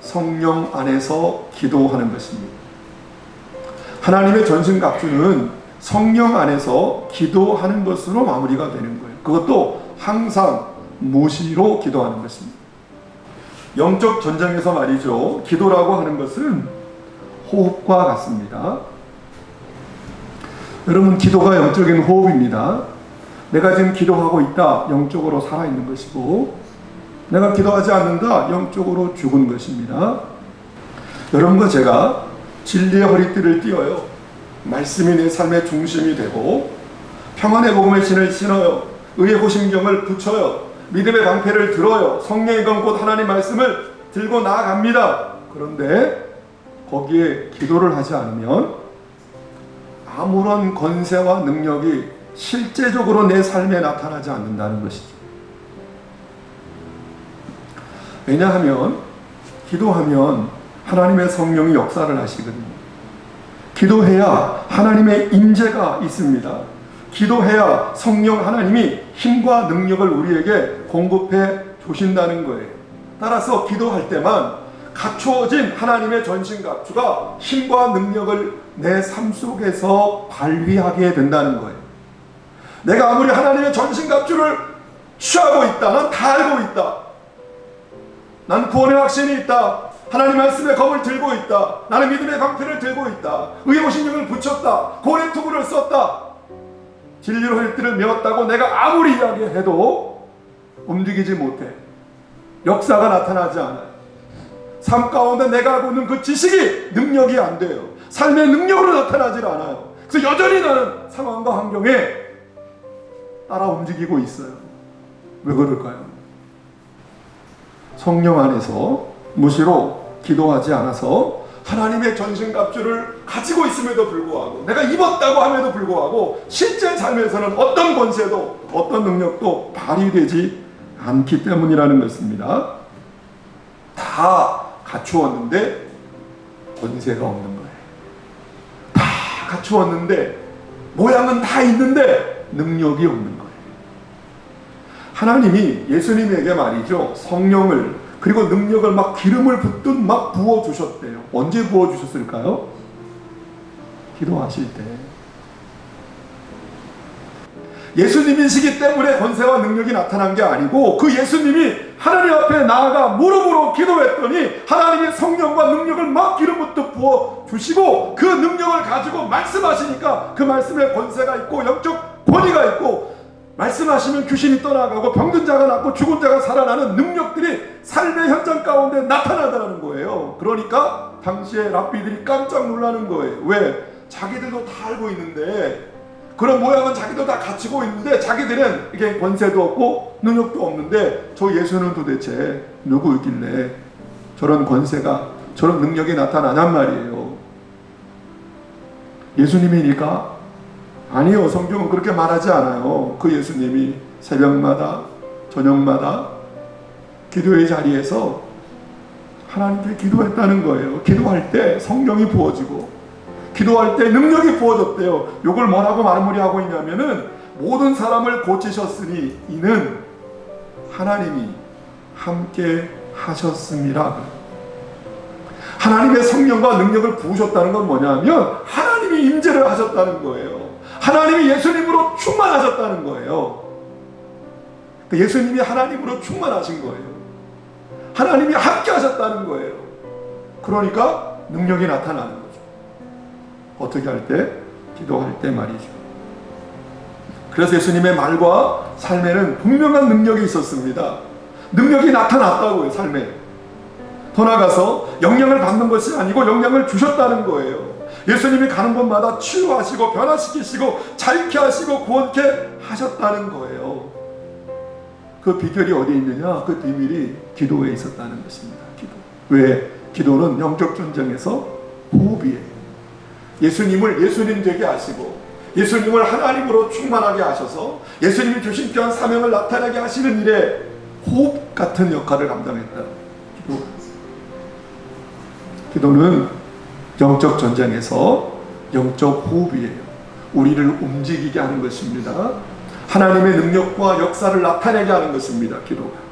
성령 안에서 기도하는 것입니다. 하나님의 전신갑주는 성령 안에서 기도하는 것으로 마무리가 되는 거예요. 그것도 항상 무시로 기도하는 것입니다. 영적 전쟁에서 말이죠, 기도라고 하는 것은 호흡과 같습니다. 여러분, 기도가 영적인 호흡입니다. 내가 지금 기도하고 있다, 영적으로 살아있는 것이고, 내가 기도하지 않는다, 영적으로 죽은 것입니다. 여러분과 제가 진리의 허리띠를 띄어요. 말씀이 내 삶의 중심이 되고, 평안의 복음의 신을 신어요. 의의 호심경을 붙여요. 믿음의 방패를 들어요. 성령의 검 곧 하나님 말씀을 들고 나아갑니다. 그런데 거기에 기도를 하지 않으면 아무런 권세와 능력이 실제적으로 내 삶에 나타나지 않는다는 것이죠. 왜냐하면 기도하면 하나님의 성령이 역사를 하시거든요. 기도해야 하나님의 임재가 있습니다. 기도해야 성령 하나님이 힘과 능력을 우리에게 공급해 주신다는 거예요. 따라서 기도할 때만 갖추어진 하나님의 전신갑주가 힘과 능력을 내 삶 속에서 발휘하게 된다는 거예요. 내가 아무리 하나님의 전신갑주를 취하고 있다, 난 다 알고 있다, 난 구원의 확신이 있다, 하나님 말씀의 검을 들고 있다, 나는 믿음의 방패를 들고 있다, 의의 호신경을 붙였다, 구원의 투구를 썼다, 진리로 혈띠를 메웠다고 내가 아무리 이야기해도 움직이지 못해. 역사가 나타나지 않아요. 삶 가운데 내가 하고 있는 그 지식이 능력이 안 돼요. 삶의 능력으로 나타나질 않아요. 그래서 여전히 나는 상황과 환경에 따라 움직이고 있어요. 왜 그럴까요? 성령 안에서 무시로 기도하지 않아서 하나님의 전신갑주를 가지고 있음에도 불구하고, 내가 입었다고 함에도 불구하고 실제 삶에서는 어떤 권세도 어떤 능력도 발휘되지 않기 때문이라는 것입니다. 다 갖추었는데 권세가 없는 거예요. 다 갖추었는데 모양은 다 있는데 능력이 없는 거예요. 하나님이 예수님에게 말이죠, 성령을 그리고 능력을 막 기름을 붓듯 막 부어주셨대요. 언제 부어주셨을까요? 기도하실 때. 예수님이시기 때문에 권세와 능력이 나타난 게 아니고, 그 예수님이 하나님 앞에 나아가 무릎으로 기도했더니 하나님의 성령과 능력을 막 기름 붓듯 부어주시고, 그 능력을 가지고 말씀하시니까 그 말씀에 권세가 있고 영적 권위가 있고, 말씀하시면 귀신이 떠나가고 병든 자가 낫고 죽은 자가 살아나는 능력들이 삶의 현장 가운데 나타나더라는 거예요. 그러니까 당시에 랍비들이 깜짝 놀라는 거예요. 왜? 자기들도 다 알고 있는데, 그런 모양은 자기도 다 갖추고 있는데, 자기들은 이게 권세도 없고 능력도 없는데 저 예수는 도대체 누구이길래 저런 권세가, 저런 능력이 나타나냔 말이에요. 예수님이니까? 아니요, 성경은 그렇게 말하지 않아요. 그 예수님이 새벽마다 저녁마다 기도의 자리에서 하나님께 기도했다는 거예요. 기도할 때 성령이 부어지고 기도할 때 능력이 부어졌대요. 이걸 뭐라고 말무리하고 있냐면은, 모든 사람을 고치셨으니 이는 하나님이 함께 하셨습니다. 하나님의 성령과 능력을 부으셨다는 건 뭐냐면 하나님이 임재를 하셨다는 거예요. 하나님이 예수님으로 충만하셨다는 거예요. 예수님이 하나님으로 충만하신 거예요. 하나님이 함께 하셨다는 거예요. 그러니까 능력이 나타나는 거죠. 어떻게 할 때? 기도할 때 말이죠. 그래서 예수님의 말과 삶에는 분명한 능력이 있었습니다. 능력이 나타났다고요, 삶에. 더 나아가서 영향을 받는 것이 아니고 영향을 주셨다는 거예요. 예수님이 가는 곳마다 치유하시고 변화시키시고 자유케 하시고 구원케 하셨다는 거예요. 그 비결이 어디에 있느냐? 그 비밀이 기도에 있었다는 것입니다. 기도. 왜? 기도는 영적 전쟁에서 호흡이에요. 예수님을 예수님 되게 하시고 예수님을 하나님으로 충만하게 하셔서 예수님이 주신 귀한 사명을 나타나게 하시는 일에 호흡 같은 역할을 감당했다. 기도는 영적 전쟁에서 영적 호흡이에요. 우리를 움직이게 하는 것입니다. 하나님의 능력과 역사를 나타내게 하는 것입니다. 기도가.